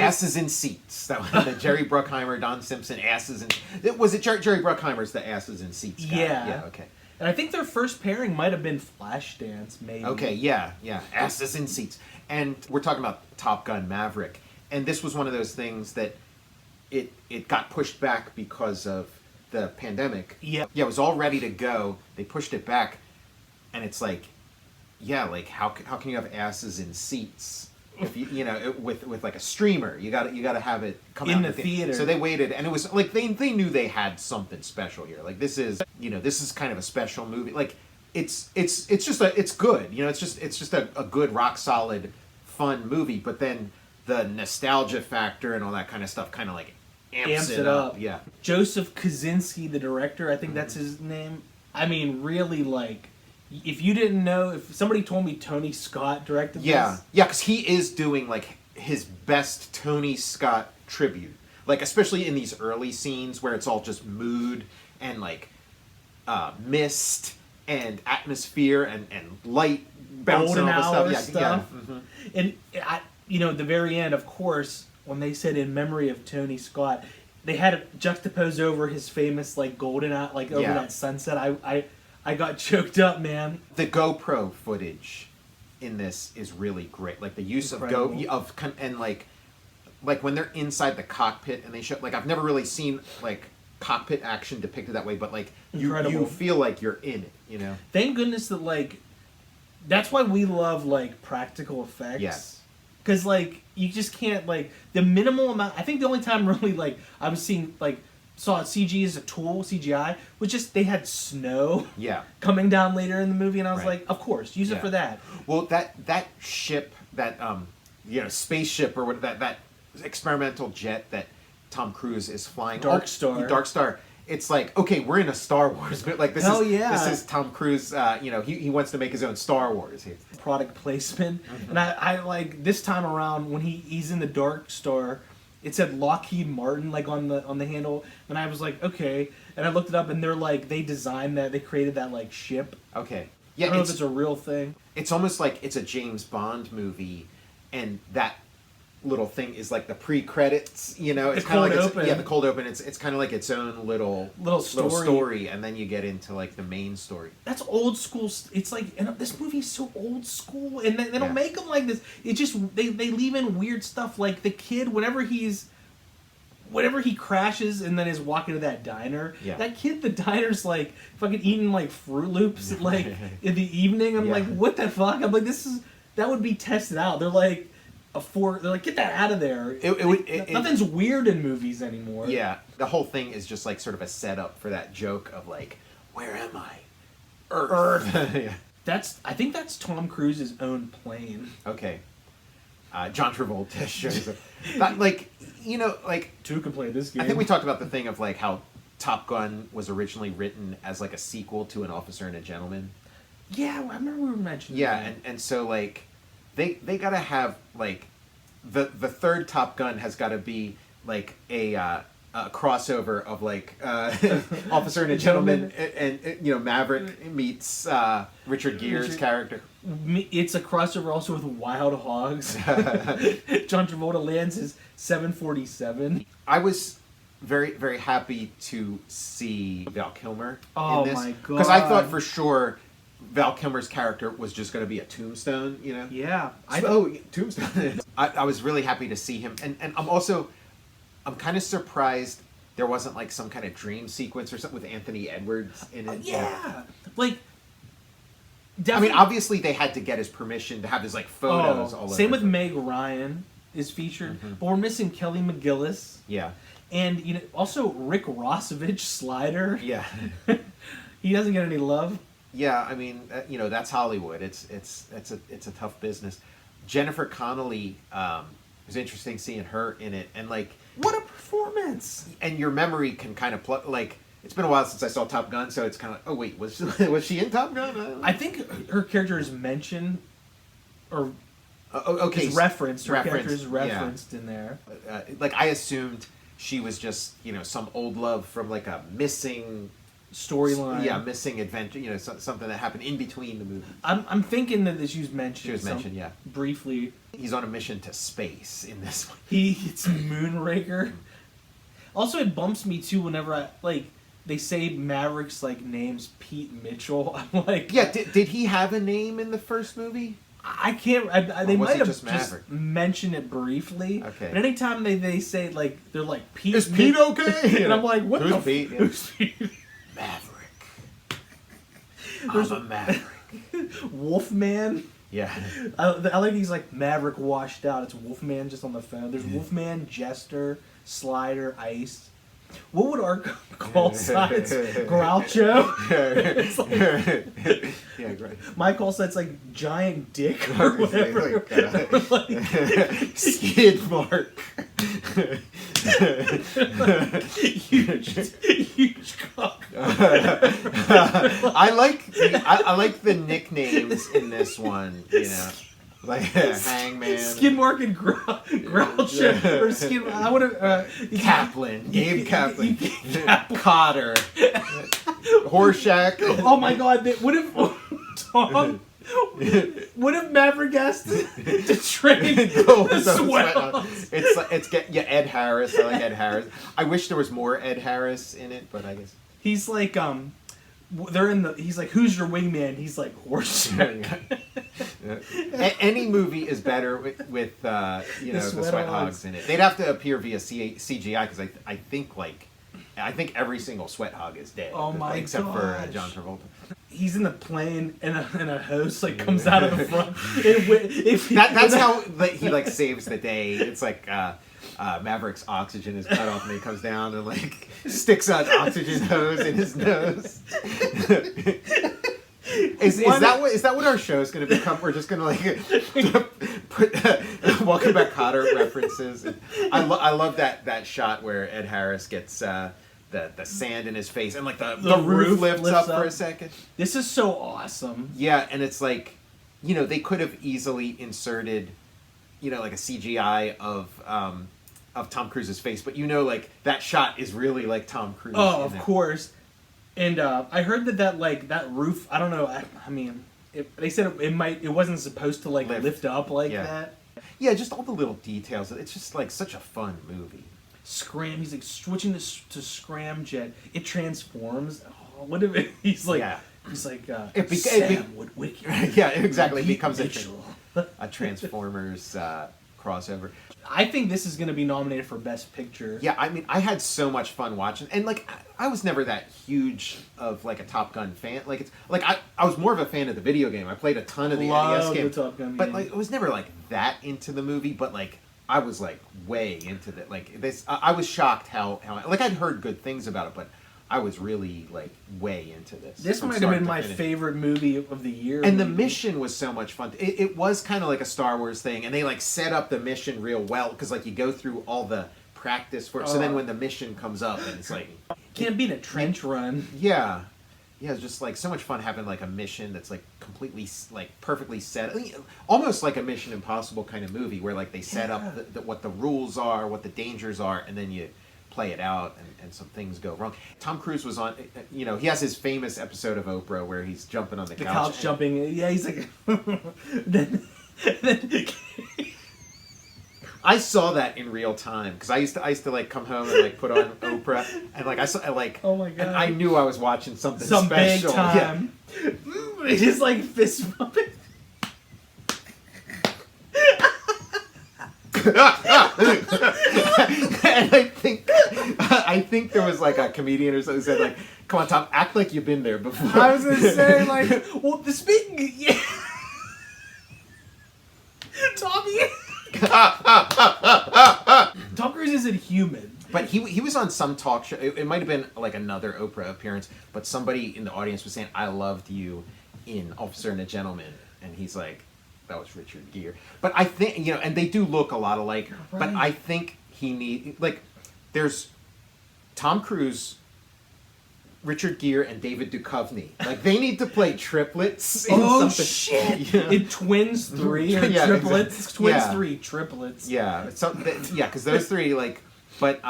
Asses in Seats. That was the Jerry Bruckheimer, Don Simpson, Asses in... Was it Jerry Bruckheimer's the Asses in Seats guy? Yeah, okay. And I think their first pairing might have been Flashdance, maybe. Okay, yeah. Asses in Seats. And we're talking about Top Gun Maverick. And this was one of those things that it got pushed back because of the pandemic. Yeah. Yeah, it was all ready to go. They pushed it back. And it's like, yeah, like how can you have asses in seats? If you know, with like a streamer, you got to have it come in out the theater. So they waited, and it was like they knew they had something special here. Like this is kind of a special movie. Like it's good. You know, it's just a good rock solid fun movie. But then the nostalgia factor and all that kind of stuff kind of like amps it up. Yeah. Joseph Kosinski, the director, I think that's his name. I mean, really, like, if you didn't know, if somebody told me Tony Scott directed this... Yeah, because he is doing, like, his best Tony Scott tribute. Like, especially in these early scenes where it's all just mood and, like, mist and atmosphere and light bouncing off the stuff. Yeah. Mm-hmm. And, at the very end, of course, when they said in memory of Tony Scott, they had it juxtaposed over his famous, like, golden out, like, over that sunset. I got choked up, man. The GoPro footage in this is really great. Like the use and like when they're inside the cockpit and they show, like, I've never really seen like cockpit action depicted that way, but like you feel like you're in it, you know. Thank goodness that, like, that's why we love, like, practical effects. Yes. Because, like, you just can't, like, the minimal amount. I think the only time really, like, I was seeing, like, saw CG as a tool, CGI, was just they had snow coming down later in the movie, and I was like, of course, use it for that. Well, that ship, that spaceship or what, that experimental jet that Tom Cruise is flying, Dark Star. It's like, okay, we're in a Star Wars, but like this is Tom Cruise. He wants to make his own Star Wars here. Product placement, and I like this time around when he's in the Dark Star. It said Lockheed Martin, like, on the handle, and I was like, okay. And I looked it up, and they're like, they designed that, they created that, like, ship. Okay. Yeah, I don't know if it's a real thing. It's almost like it's a James Bond movie, and that little thing is like the pre-credits, you know? It's kind of like the cold open. It's kind of like its own little story, and then you get into, like, the main story. That's old school. It's like, and this movie's so old school, and they don't make them like this. It just they leave in weird stuff, like the kid whenever he crashes and then is walking to that diner. Yeah. That kid, the diner's like fucking eating like Fruit Loops like in the evening. I'm like, what the fuck? I'm like, that would be tested out. They're like. They're like, get that out of there. Nothing's weird in movies anymore. Yeah, the whole thing is just like sort of a setup for that joke of like, where am I? Earth. Yeah. I think that's Tom Cruise's own plane. Okay. John Travolta shows up. That, like, two can play this game. I think we talked about the thing of like how Top Gun was originally written as like a sequel to An Officer and a Gentleman. Yeah, I remember we were mentioning that. Yeah, and so like. They gotta have like the third Top Gun has got to be like a crossover of like Officer and a Gentleman and Maverick meets Richard Gere's character. It's a crossover also with Wild Hogs. John Travolta lands his 747. I was very, very happy to see Val Kilmer in this. Oh my god! Because I thought for sure Val Kilmer's character was just going to be a tombstone, you know? Yeah. Tombstone. I was really happy to see him. And I'm kind of surprised there wasn't like some kind of dream sequence or something with Anthony Edwards in it. Yeah. Like, definitely. I mean, obviously they had to get his permission to have his like photos all over. Same with Meg Ryan is featured. But we're missing Kelly McGillis. Yeah. And also Rick Rossovich, Slider. Yeah. He doesn't get any love. Yeah, I mean, that's Hollywood. It's a tough business. Jennifer Connelly, it was interesting seeing her in it, and like, what a performance! And your memory can kind of like, it's been a while since I saw Top Gun, so it's kind of, oh wait, was she in Top Gun? I think her character is mentioned, or okay, is referenced. Her character is referenced in there. Like I assumed she was just some old love from like a missing storyline. Yeah, missing adventure. You know, something that happened in between the movies. I'm thinking that this was mentioned. She was mentioned, yeah, briefly. He's on a mission to space in this one. It's Moonraker. Also, it bumps me too whenever they say Maverick's name's Pete Mitchell. I'm like, yeah. Did he have a name in the first movie? I can't. They might have just Maverick? mentioned it briefly. Okay. But anytime they say they're like Pete. Is Pete okay? And I'm like, what? Who's Pete? Who's Pete? Maverick. I'm a Maverick. Wolfman. Yeah. I like he's like Maverick washed out. It's Wolfman just on the phone. There's Wolfman, Jester, Slider, Ice. What would our call signs? Groucho. It's like, yeah, great. my call sign's like Giant Dick or whatever. Skid Mark. huge cock. I like the nicknames in this one. You know. Like Hangman, Skid Mark and Groucho, or Skid. I would have Kaplan, Gabe Kaplan, Cotter, Horseshack. Oh my God! What if Tom? What if Maverick asked to train the Sweathogs? It's Ed Harris. I like Ed Harris. I wish there was more Ed Harris in it, but I guess he's like they're in the. He's like, who's your wingman? He's like Horseshack. Any movie is better with the Sweathogs in it. They'd have to appear via CGI because I think every single Sweathog is dead. Oh my god! Except for John Travolta. He's in the plane and a hose comes out of the front. That's how he saves the day. It's like Maverick's oxygen is cut off and he comes down and sticks an oxygen hose in his nose. Is that what our show is going to become? We're just going to put Welcome Back Kotter references. And I love that shot where Ed Harris gets the sand in his face and the roof lifts up for a second. This is so awesome. Yeah, and it's they could have easily inserted a CGI of Tom Cruise's face, but that shot is really Tom Cruise. Oh, of course. And I heard that roof. I don't know. I mean, they said it wasn't supposed to lift up that. Yeah, just all the little details. It's just such a fun movie. Scram. He's switching to Scramjet. It transforms. Oh, what if he's like? Yeah. He's like. Sam would wake you. Yeah, exactly. It becomes a Transformers crossover. I think this is going to be nominated for Best Picture. Yeah, I mean, I had so much fun watching, and I was never that huge of a Top Gun fan. I was more of a fan of the video game. I played a ton of the NES game, the Top Gun but game. I was never that into the movie. But I was way into this. I was shocked how I'd heard good things about it, but I was really way into this. This might have been my favorite movie of the year. And the mission was so much fun. It was kind of like a Star Wars thing, and they set up the mission real well because you go through all the practice for it. So then when the mission comes up, and it's can't beat a trench run. Yeah, it's just so much fun having a mission that's completely perfectly set, almost like a Mission Impossible kind of movie where they set up what the rules are, what the dangers are, and then you play it out and some things go wrong. Tom Cruise was on, he has his famous episode of Oprah where he's jumping on the couch. The couch jumping, yeah, he's then I saw that in real time because I used to come home and put on Oprah and I saw oh my god, and I knew I was watching something some special. Big time. Yeah. It's just fist bumping. And I think there was a comedian or something who said come on Tom, act like you've been there before. I was gonna say well the speaking Tommy Tom Cruise isn't human. But he was on some talk show. It might have been another Oprah appearance, but somebody in the audience was saying, "I loved you in Officer and a Gentleman," and he's like, "That was Richard Gere." But I think and they do look a lot alike. Right. But I think he there's Tom Cruise, Richard Gere, and David Duchovny. They need to play triplets. In something. Shit! Yeah. In Twins 3 or triplets. Exactly. Twins 3 triplets. Yeah, because those three but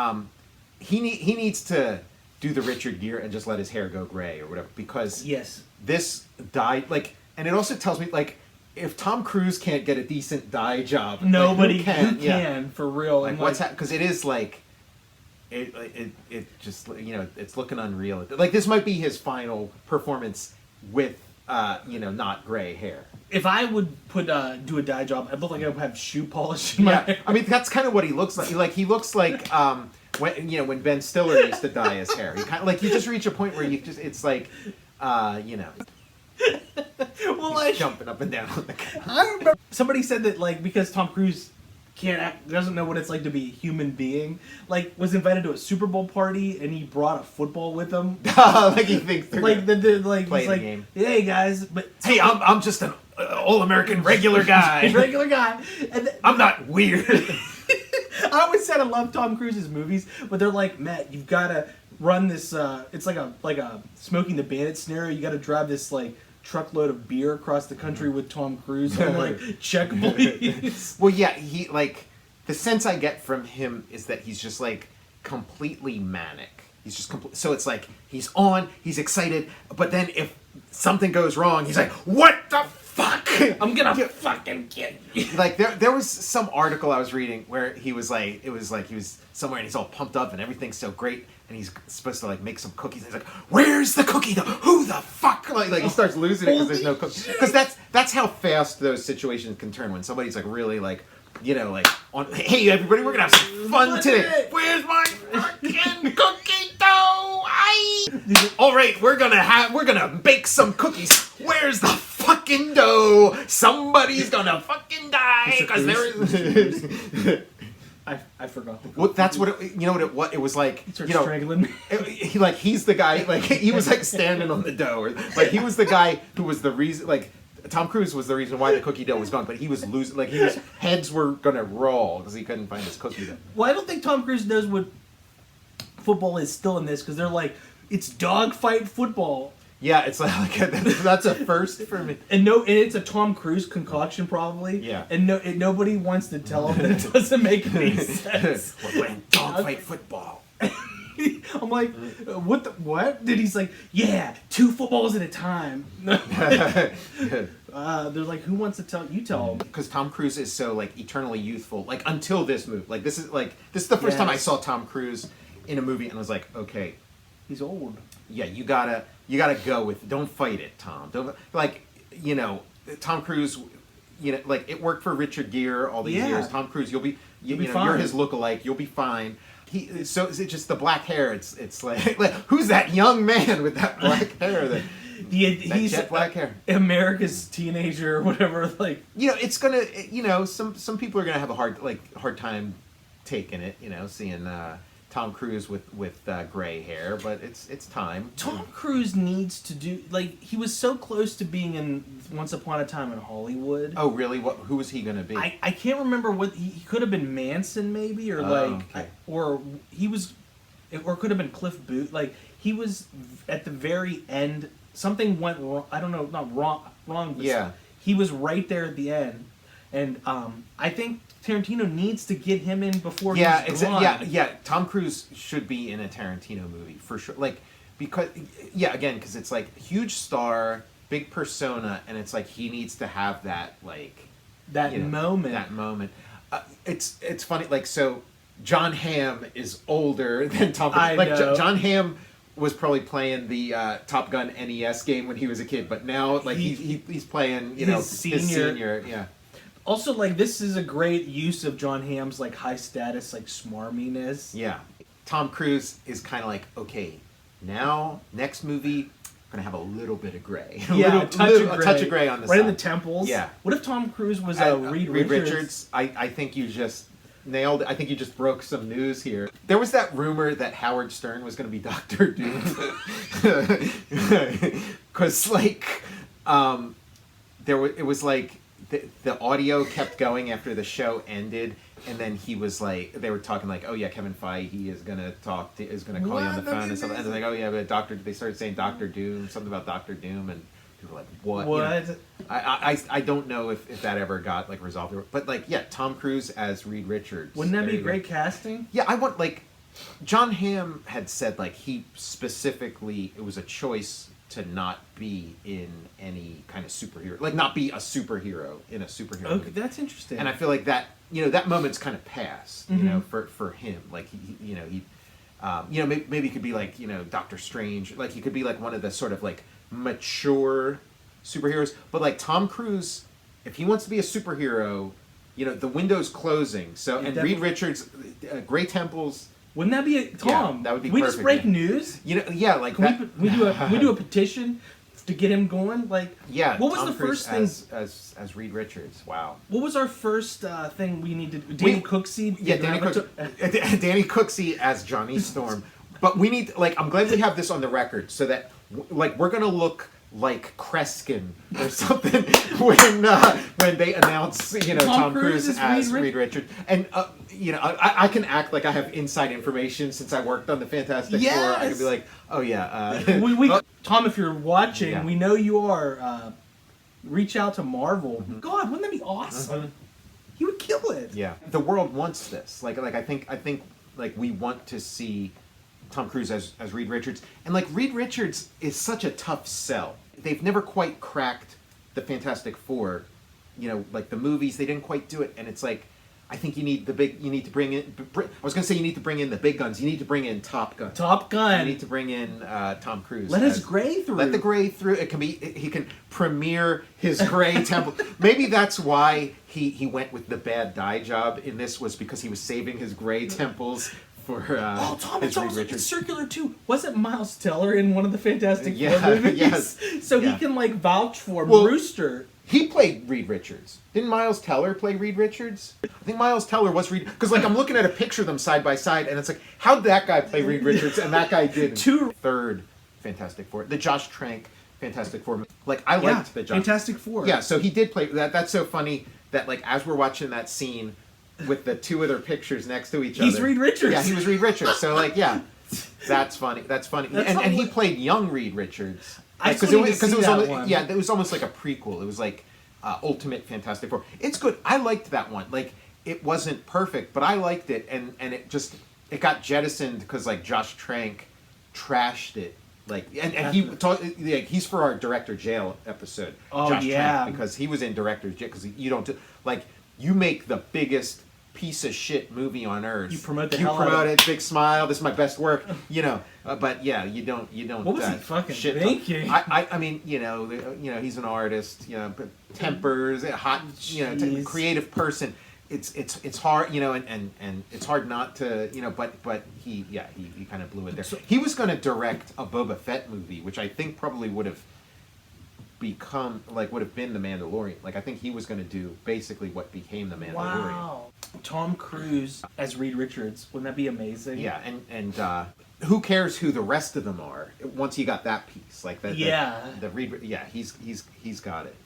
he needs to do the Richard Gere and just let his hair go gray or whatever, because yes, this dye, like, and it also tells me, like, if Tom Cruise can't get a decent dye job, nobody like, who can yeah. for real. Like, what's because it is like, it just, you know, it's looking unreal. Like, this might be his final performance with, you know, not gray hair. If I would do a dye job, I'd look like I would have shoe polish in my hair. I mean, that's kind of what he looks like. Like, he looks like when, you know, when Ben Stiller used to dye his hair. He kind of, like, you just reach a point where you just, it's like, you know, well, like, jumping up and down on the couch. I remember somebody said that, like, because Tom Cruise doesn't know what it's like to be a human being, like, was invited to a Super Bowl party and he brought a football with him. Like, he thinks they're like like play he's the like, game. Hey guys, but Hey, I'm just an all-American regular guy. regular guy. And I'm not weird. I always said I love Tom Cruise's movies, but they're like, Matt, you've got to run this. It's like a Smoking the Bandit scenario. You got to drive this like truckload of beer across the country with Tom Cruise. I'm like, check please. Well, yeah, he like the sense I get from him is that he's just like completely manic. He's just so it's like he's excited, but then if something goes wrong, he's like, what the fuck? I'm gonna fucking kill you. Like there was some article I was reading where he was like, it was like he was somewhere and he's all pumped up and everything's so great and he's supposed to like make some cookies and he's like, where's the cookie though? Who the fuck? Like he starts losing it because there's no cookie. Because that's how fast those situations can turn when somebody's like really like, you know, like on, hey everybody, we're gonna have some fun today. Where's my fucking cookie dough? All right, we're gonna bake some cookies. Where's the fucking dough? Somebody's gonna fucking die because there is. I forgot. Well, that's what it, you know what it was like. He starts strangling me. He's the guy. Like he was like standing on the dough, or like he was the guy who was the reason. Like Tom Cruise was the reason why the cookie dough was gone, but he was losing. Like his heads were gonna roll because he couldn't find his cookie dough. Well, I don't think Tom Cruise knows what football is still in this because they're like, it's dogfight football. Yeah, it's like that's a first for me. And it's a Tom Cruise concoction probably. Yeah. And nobody wants to tell him that it doesn't make any sense. We're playing dogfight football. I'm like, what? Then he's like, yeah, 2 footballs at a time. They're like, who wants to tell him? Because Tom Cruise is so like eternally youthful. Like until this movie, like this is the first time I saw Tom Cruise in a movie, and I was like, okay, he's old. Yeah, you gotta go with. Don't fight it, Tom. Don't like, you know, Tom Cruise. You know, like it worked for Richard Gere all these years. Tom Cruise, you'll be fine. You're his lookalike. You'll be fine. So it's just the black hair. It's like who's that young man with that black hair? He's jet black hair. America's teenager or whatever. Like, you know, it's gonna. You know, some people are gonna have a hard time taking it. You know, seeing. Tom Cruise with gray hair, but it's time. Tom Cruise needs to do he was so close to being in Once Upon a Time in Hollywood. Oh really? Who was he gonna be? I can't remember what he could have been Manson maybe or or he was or could have been Cliff Booth. Like he was at the very end. Something went wrong. I don't know, not wrong. But yeah, he was right there at the end, and I think Tarantino needs to get him in before he's gone. Yeah. Tom Cruise should be in a Tarantino movie for sure. Like because it's like huge star, big persona, and it's like he needs to have that moment. That moment. It's funny. Like so, John Hamm is older than Tom Cruise. I know. John Hamm was probably playing the Top Gun NES game when he was a kid, but now he's playing his senior. Yeah. Also, this is a great use of John Hamm's, high status, smarminess. Yeah. Tom Cruise is kind of like, okay, now, next movie, we're going to have a little bit of gray. A touch of gray on the side. Right in the temples. Yeah. What if Tom Cruise was Reed Richards? I think you just nailed it. I think you just broke some news here. There was that rumor that Howard Stern was going to be Dr. Doom. Because, it was the audio kept going after the show ended, and then he was they were talking oh yeah, Kevin Feige is gonna call you on the phone and something, and they're like, oh yeah, but they started saying Dr. Doom, something about Dr. Doom, and people were like, what? What? You know, I don't know if that ever got resolved, but Tom Cruise as Reed Richards. Wouldn't that be great casting? Yeah, I want John Hamm had said like he specifically it was a choice to not be in any kind of superhero, like not be a superhero in a superhero movie. That's interesting. And I feel like that, you know, that moment's kind of past, you know, for him. Like maybe he could be like, you know, Doctor Strange. Like he could be like one of the sort of like mature superheroes. But like Tom Cruise, if he wants to be a superhero, you know, the window's closing. So and Reed Richards, Gray Temples. Wouldn't that be Tom? Yeah, that would be we perfect. Just break news. You know, yeah, like Can we do a petition to get him going. Like, yeah, what was Tom the Cruise first thing as Reed Richards? Wow. What was our first thing we needed? Danny Cooksey. Yeah, Danny Cooksey as Johnny Storm. But we need, like, I'm glad we have this on the record so that, like, we're gonna look like Kreskin or something when they announce, you know, Tom Cruise as Reed Richards. And you know, I can act like I have inside information since I worked on the Fantastic Four. I can be like, oh yeah. Tom, if you're watching, we know you are. Reach out to Marvel. Mm-hmm. God, wouldn't that be awesome? Mm-hmm. He would kill it. Yeah, the world wants this. Like I think like we want to see Tom Cruise as Reed Richards. And like Reed Richards is such a tough sell. They've never quite cracked the Fantastic Four. You know, like the movies, they didn't quite do it. And it's like, I think you need to bring in, I was going to say you need to bring in the big guns. You need to bring in Top Gun. Top Gun. You need to bring in Tom Cruise. Let his gray through. Let the gray through. It can be, he can premiere his gray temple. Maybe that's why he went with the bad dye job in this, was because he was saving his gray temples for Tom, it's also circular too. Wasn't Miles Teller in one of the Fantastic Four movies? Yes. So he can like vouch for Brewster. He played Reed Richards. Didn't Miles Teller play Reed Richards? I think Miles Teller was Reed, because like I'm looking at a picture of them side by side, and it's like, how'd that guy play Reed Richards and that guy didn't? Third Fantastic Four, the Josh Trank Fantastic Four. Like I liked the Josh Fantastic Four. Yeah, so he did play that. That's so funny that like as we're watching that scene with the two other pictures next to each other, he's Reed Richards. Yeah, he was Reed Richards. So like, yeah, that's funny. That's funny. And he played young Reed Richards. Because it was almost like a prequel. It was like Ultimate Fantastic Four. It's good. I liked that one. Like it wasn't perfect, but I liked it, and it got jettisoned because like Josh Trank trashed it. Like and he's for our Director Jail episode. Oh, Josh Trank, because he was in Director's Jail, because you don't do, like, you make the biggest piece of shit movie on earth. You promote it, big smile. This is my best work. You know, but yeah, you don't. What was he fucking thinking? I mean, you know, he's an artist. You know, but tempers, hot. You know, creative person. It's hard. You know, and it's hard not to. You know, but he kind of blew it there. So, he was going to direct a Boba Fett movie, which I think probably would have been The Mandalorian. Like I think he was going to do basically what became The Mandalorian. Wow. Tom Cruise as Reed Richards. Wouldn't that be amazing? Yeah, and who cares who the rest of them are once you got that piece? Like that. Yeah. The Reed. Yeah, he's got it.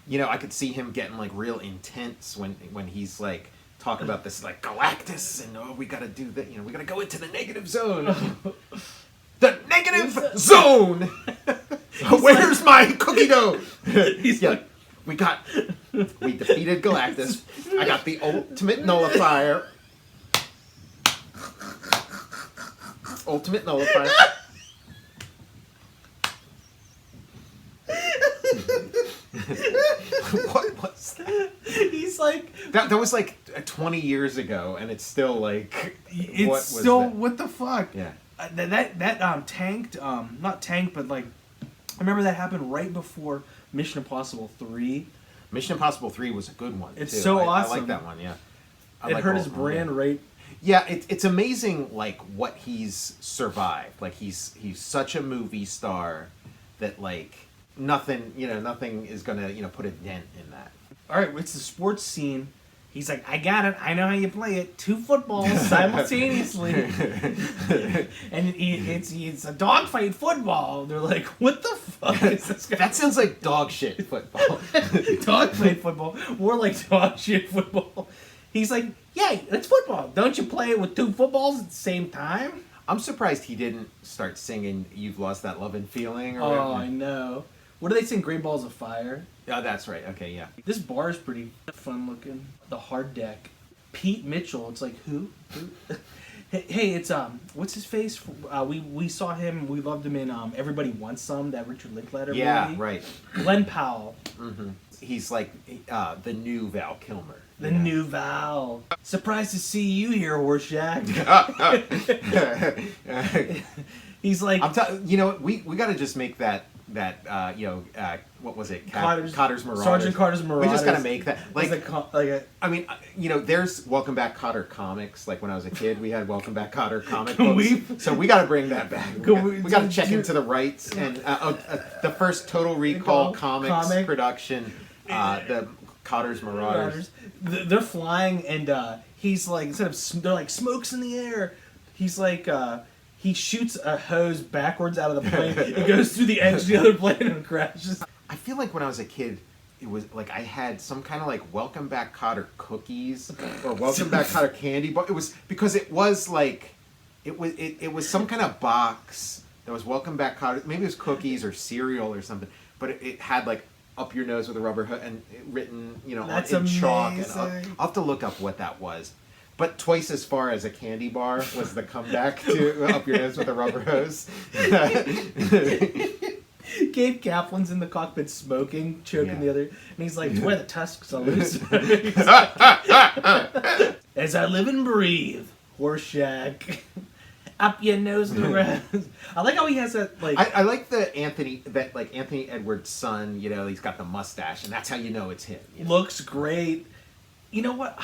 You know, I could see him getting like real intense when he's like talking about this like Galactus and we got to do that. You know, we got to go into the negative zone. The negative zone. Where's my cookie dough? We defeated Galactus. I got the ultimate nullifier. Ultimate nullifier. What was that? He's like that was like 20 years ago, and it's still like what the fuck? Yeah. That tanked, not tanked, but like, I remember that happened right before Mission Impossible 3. Mission Impossible 3 was a good one. It's so awesome. I like that one, yeah. It hurt his brand right. Yeah, it's amazing like what he's survived. Like he's such a movie star that like nothing is gonna, put a dent in that. Alright, it's the sports scene. He's like, I got it. I know how you play it. 2 footballs simultaneously. And it's a dogfight football. They're like, what the fuck is this guy? That sounds like dog shit football. Dogfight football. More like dog shit football. He's like, yeah, it's football. Don't you play it with 2 footballs at the same time? I'm surprised he didn't start singing You've Lost That Love and Feeling. Or I know. What do they sing? Great Balls of Fire? Oh, that's right. Okay, yeah. This bar is pretty fun looking. The hard deck. Pete Mitchell. It's like, who? Hey, it's what's his face? We saw him. We loved him in Everybody Wants Some, that Richard Linklater movie. Yeah, right. Glenn Powell. Mm-hmm. He's like the new Val Kilmer. The new Val. Surprised to see you here, Horseshack. He's like, you know, we got to just make that what was it? Cotter's Marauders. Sergeant Carter's Marauders. We just got to make that. I mean, you know, there's Welcome Back Kotter comics. Like when I was a kid, we had Welcome Back Kotter comic books. So we got to bring that back. We got to check into the rights and the first Total Recall comics production. The Cotter's Marauders. They're flying, and he's like, they're like smokes in the air. He's like, he shoots a hose backwards out of the plane. It goes through the edge of the other plane and crashes. I feel like when I was a kid, it was like I had some kind of like Welcome Back Kotter cookies or Welcome Back Kotter candy bar. It was because it was like it was some kind of box that was Welcome Back Kotter. Maybe it was cookies or cereal or something. But it had like up your nose with a rubber hood and written, you know, in chalk. And I'll have to look up what that was. But twice as far as a candy bar was the comeback to up your nose with a rubber hose. Gabe Kaplan's in the cockpit smoking, choking the other, and he's like, "Where the tusks are loose." As I live and breathe, Horseshack. Up your nose the rest. I like how he has that like. I like the Anthony Edwards' son. You know, he's got the mustache, and that's how you know it's him. You know? Looks great. You know what?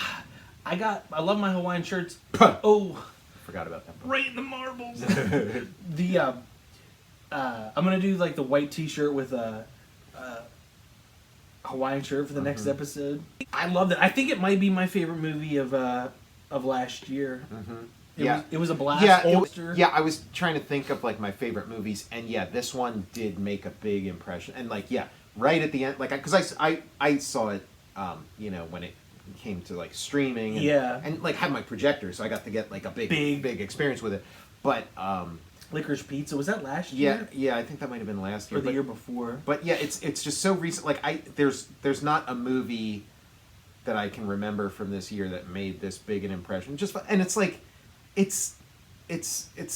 I love my Hawaiian shirts. Forgot about that. Right in the marbles. I'm gonna do like the white T-shirt with a Hawaiian shirt for the next episode. I love that. I think it might be my favorite movie of last year. It was a blast. Yeah, I was trying to think of like my favorite movies, and yeah, this one did make a big impression. And like, yeah, right at the end, like, because I saw it, you know, when it came to like streaming, and like had my projector, so I got to get like a big experience with it. But Licorice Pizza, was that last year? Yeah, I think that might have been last year or the year before. But yeah, it's just so recent. Like there's not a movie that I can remember from this year that made this big an impression. And it's like. It's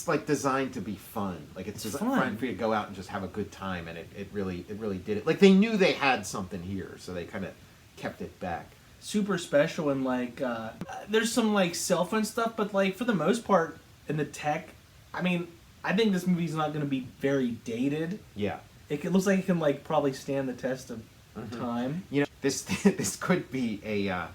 like designed to be fun. Like it's designed for you to go out and just have a good time, and it really did it. Like they knew they had something here, so they kind of kept it back. Super special, and like there's some like cell phone stuff, but like for the most part in the tech, I mean, I think this movie's not going to be very dated. Yeah, it looks like it can like probably stand the test of time. You know, this could be a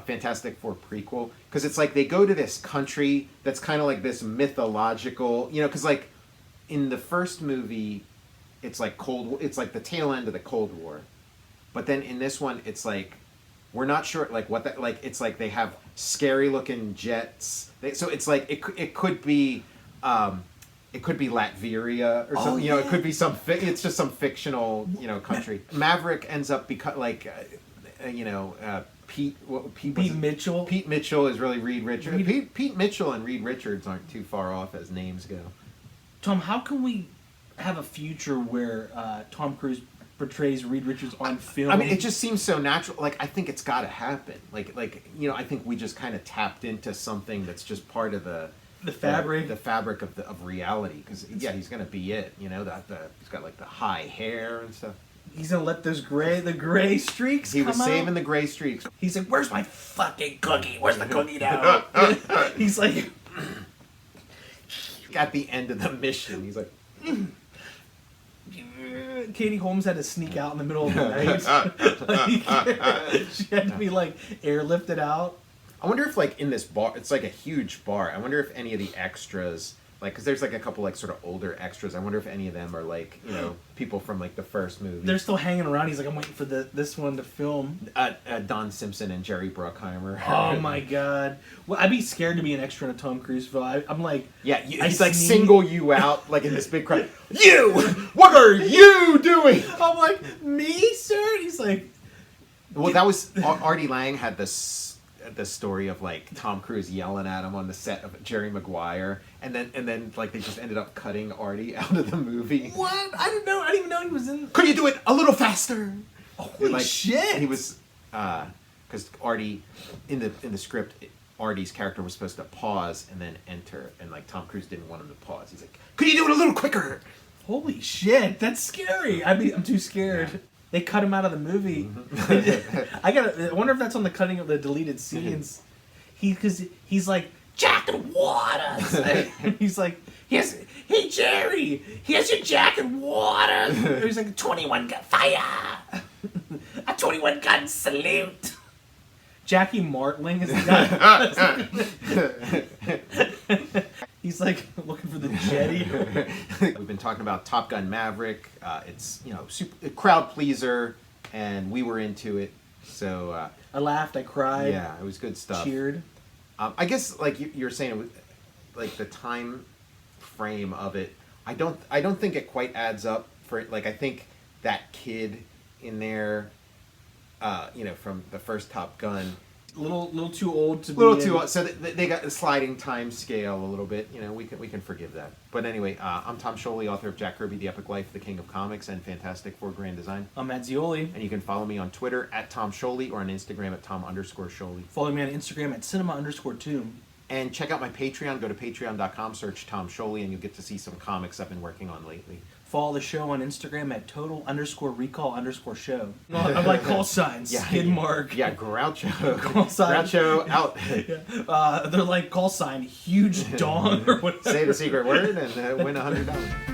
Fantastic Four prequel, because it's like they go to this country that's kind of like this mythological, you know, because like in the first movie it's like it's like the tail end of the Cold War, but then in this one it's like we're not sure like what that, like it's like they have scary looking jets, so it's like it could be Latveria or something, you know, it could be it's just some fictional, you know, country. Maverick ends up Pete Mitchell. Pete Mitchell is really Reed Richards. Pete Mitchell and Reed Richards aren't too far off as names go. Tom, how can we have a future where Tom Cruise portrays Reed Richards on film? I mean, it just seems so natural. Like, I think it's got to happen. Like you know, I think we just kind of tapped into something that's just part of the fabric of reality. Because he's gonna be it. You know, he's got like the high hair and stuff. He's gonna let the gray streaks come out. He was saving the gray streaks. He's like, "Where's my fucking cookie? Where's the cookie now?" He's like, at the end of the mission, he's like, Katie Holmes had to sneak out in the middle of the night. She had to be like airlifted out. I wonder if like in this bar, it's like a huge bar. I wonder if any of the extras, like, because there's like a couple like sort of older extras. I wonder if any of them are like, you know, people from like the first movie. They're still hanging around. He's like, I'm waiting for this one to film. Don Simpson and Jerry Bruckheimer. Oh my god! Well, I'd be scared to be an extra in a Tom Cruise film. I'm like, he's like single you out like in this big crowd. You, what are you doing? I'm like, me, sir? He's like, well, that was Artie Lang had the story of like Tom Cruise yelling at him on the set of Jerry Maguire, and then like they just ended up cutting Artie out of the movie. What? I didn't even know he was in. Could you do it a little faster? Holy shit! He was because Artie in the script, Artie's character was supposed to pause and then enter, and like Tom Cruise didn't want him to pause. He's like, "Could you do it a little quicker?" Holy shit, that's scary. I'm too scared. Yeah. They cut him out of the movie. I wonder if that's on the cutting of the deleted scenes. Because he's like, Jack and water. He's like, hey Jerry, here's your Jack and water. He's like, 21 gun fire. A 21 gun salute. Jackie Martling is the guy. He's like looking for the jetty. We've been talking about Top Gun Maverick. It's super crowd pleaser, and we were into it. So I laughed, I cried. Yeah, it was good stuff. Cheered. I guess like you're saying, it was, like the time frame of it. I don't think it quite adds up for it. Like I think that kid in there, from the first Top Gun. Little too old to be. Little too old. So they got a sliding time scale a little bit. We can forgive that. But anyway, I'm Tom Scioli, author of Jack Kirby, The Epic Life, The King of Comics, and Fantastic Four Grand Design. I'm at Zeoli. And you can follow me on Twitter at Tom Scioli or on Instagram at Tom_Scioli. Follow me on Instagram at Cinema_Tomb. And check out my Patreon. Go to patreon.com, search Tom Scioli, and you'll get to see some comics I've been working on lately. Follow the show on Instagram at total_recall_show. I like call signs. Yeah, Skid mark. Yeah, Groucho. Call sign. Groucho out. Yeah. They're like call sign, huge dong or whatever. Say the secret word and win $100.